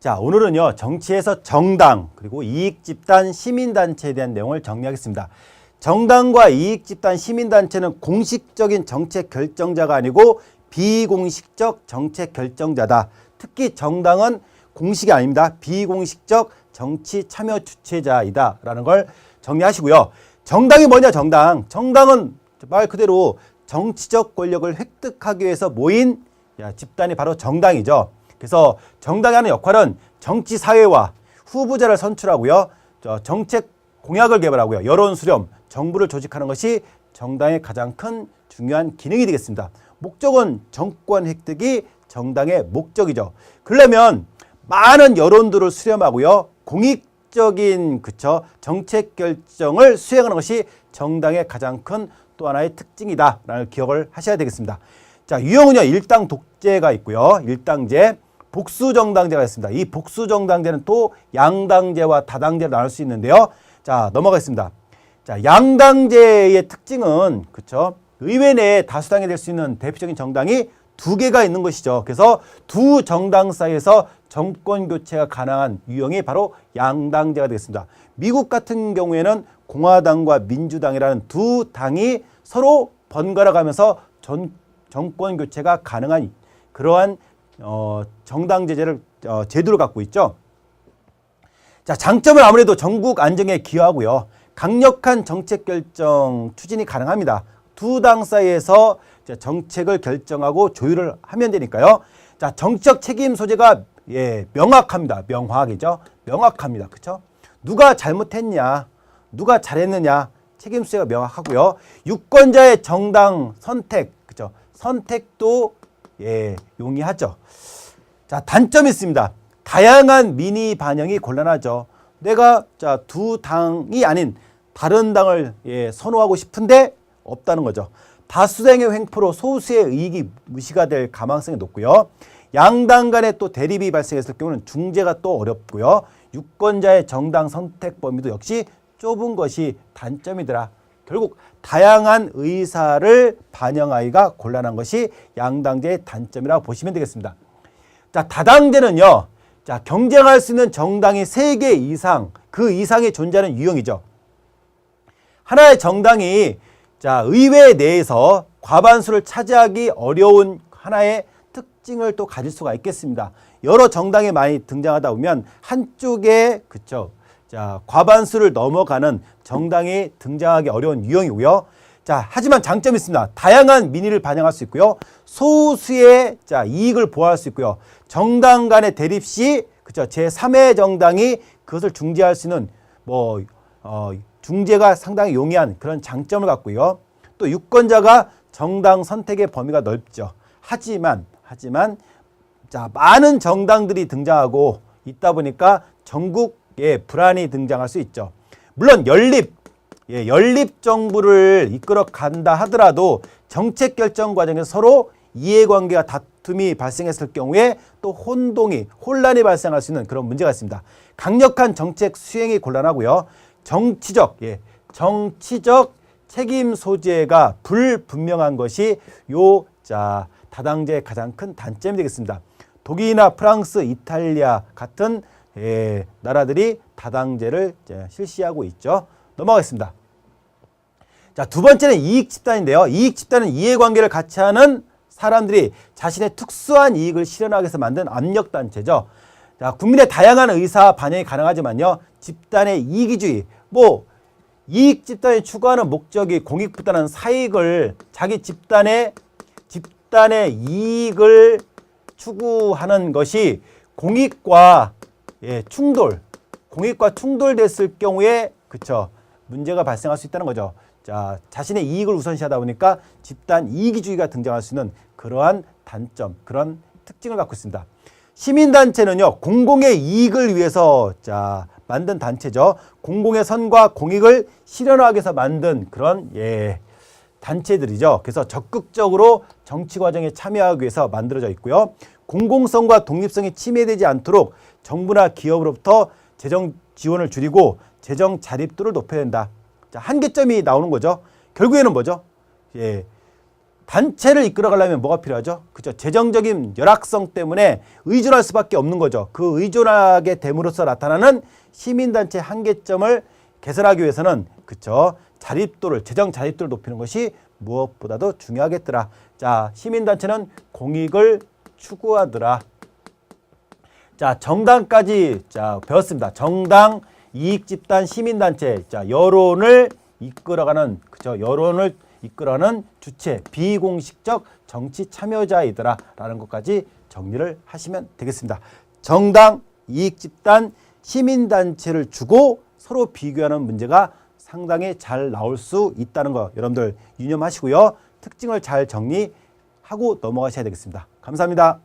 자, 오늘은요, 정치에서 정당, 그리고 이익집단, 시민단체에 대한 내용을 정리하겠습니다. 정당과 이익집단, 시민단체는 공식적인 정책 결정자가 아니고 비공식적 정책 결정자다. 특히 정당은 공식이 아닙니다. 비공식적 정치 참여 주체자이다. 라는 걸 정리하시고요. 정당이 뭐냐, 정당. 정당은 말 그대로 정치적 권력을 획득하기 위해서 모인 집단이 바로 정당이죠. 그래서 정당이 하는 역할은 정치 사회와 후보자를 선출하고요. 정책 공약을 개발하고요. 여론 수렴, 정부를 조직하는 것이 정당의 가장 큰 중요한 기능이 되겠습니다. 목적은 정권 획득이 정당의 목적이죠. 그러려면 많은 여론들을 수렴하고요. 공익적인 정책 결정을 수행하는 것이 정당의 가장 큰 또 하나의 특징이다라는 기억을 하셔야 되겠습니다. 자, 유형은요, 일당 독재가 있고요. 일당제, 복수정당제가 있습니다. 이 복수정당제는 또 양당제와 다당제로 나눌 수 있는데요. 자, 넘어가겠습니다. 자, 양당제의 특징은, 의회 내에 다수당이 될 수 있는 대표적인 정당이 두 개가 있는 것이죠. 그래서 두 정당 사이에서 정권 교체가 가능한 유형이 바로 양당제가 되겠습니다. 미국 같은 경우에는 공화당과 민주당이라는 두 당이 서로 번갈아 가면서 정권 교체가 가능한 그러한 정당 제도를 갖고 있죠. 자, 장점은 아무래도 전국 안정에 기여하고요. 강력한 정책 결정 추진이 가능합니다. 두 당 사이에서 정책을 결정하고 조율을 하면 되니까요. 자, 정치적 책임 소재가 명확합니다. 명확이죠. 명확합니다. 그렇죠? 누가 잘못했냐, 누가 잘했느냐, 책임 소재가 명확하고요. 유권자의 정당 선택, 선택도 용이하죠. 자, 단점이 있습니다. 다양한 민의 반영이 곤란하죠. 내가 두 당이 아닌 다른 당을 선호하고 싶은데 없다는 거죠. 다수당의 횡포로 소수의 이익이 무시가 될 가망성이 높고요. 양당 간에 또 대립이 발생했을 경우는 중재가 또 어렵고요. 유권자의 정당 선택 범위도 역시 좁은 것이 단점이더라. 결국 다양한 의사를 반영하기가 곤란한 것이 양당제의 단점이라고 보시면 되겠습니다. 자, 다당제는요. 자, 경쟁할 수 있는 정당이 3개 이상, 그 이상이 존재하는 유형이죠. 하나의 정당이 의회 내에서 과반수를 차지하기 어려운 하나의 특징을 또 가질 수가 있겠습니다. 여러 정당이 많이 등장하다 보면 한쪽에 과반수를 넘어가는 정당이 등장하기 어려운 유형이고요. 자, 하지만 장점이 있습니다. 다양한 민의를 반영할 수 있고요. 소수의 이익을 보호할 수 있고요. 정당 간의 대립 시 제3의 정당이 그것을 중재할 수 있는 중재가 상당히 용이한 그런 장점을 갖고요. 또 유권자가 정당 선택의 범위가 넓죠. 하지만 많은 정당들이 등장하고 있다 보니까 전국에 불안이 등장할 수 있죠. 물론 연립 정부를 이끌어 간다 하더라도 정책 결정 과정에서 서로 이해관계와 다툼이 발생했을 경우에 또 혼란이 발생할 수 있는 그런 문제가 있습니다. 강력한 정책 수행이 곤란하고요. 정치적 책임 소재가 불분명한 것이 다당제의 가장 큰 단점이 되겠습니다. 독일이나 프랑스, 이탈리아 같은 나라들이 다당제를 실시하고 있죠. 넘어가겠습니다. 자, 두 번째는 이익집단인데요. 이익집단은 이해관계를 같이 하는 사람들이 자신의 특수한 이익을 실현하기 위해서 만든 압력단체죠. 자, 국민의 다양한 의사 반영이 가능하지만요. 집단의 이기주의, 이익 집단이 추구하는 목적이 공익보다는 사익을 자기 집단의 이익을 추구하는 것이 공익과 충돌됐을 경우에 문제가 발생할 수 있다는 거죠. 자, 자신의 이익을 우선시하다 보니까 집단 이기주의가 등장할 수 있는 그러한 단점, 그런 특징을 갖고 있습니다. 시민단체는요, 공공의 이익을 위해서 만든 단체죠. 공공의 선과 공익을 실현하기 위해서 만든 그런 단체들이죠. 그래서 적극적으로 정치 과정에 참여하기 위해서 만들어져 있고요. 공공성과 독립성이 침해되지 않도록 정부나 기업으로부터 재정 지원을 줄이고 재정 자립도를 높여야 된다. 자, 한계점이 나오는 거죠. 결국에는 뭐죠? 단체를 이끌어가려면 뭐가 필요하죠? 그죠? 재정적인 열악성 때문에 의존할 수밖에 없는 거죠. 그 의존하게 됨으로써 나타나는 시민단체 한계점을 개선하기 위해서는 그쵸? 자립도를, 재정 자립도를 높이는 것이 무엇보다도 중요하겠더라. 자, 시민단체는 공익을 추구하더라. 자, 정당까지 자 배웠습니다. 정당, 이익집단, 시민단체. 자, 여론을 이끌어가는 그죠? 여론을 이끌어가는 주체, 비공식적 정치 참여자이더라 라는 것까지 정리를 하시면 되겠습니다. 정당, 이익집단, 시민단체를 주고 서로 비교하는 문제가 상당히 잘 나올 수 있다는 거 여러분들 유념하시고요. 특징을 잘 정리하고 넘어가셔야 되겠습니다. 감사합니다.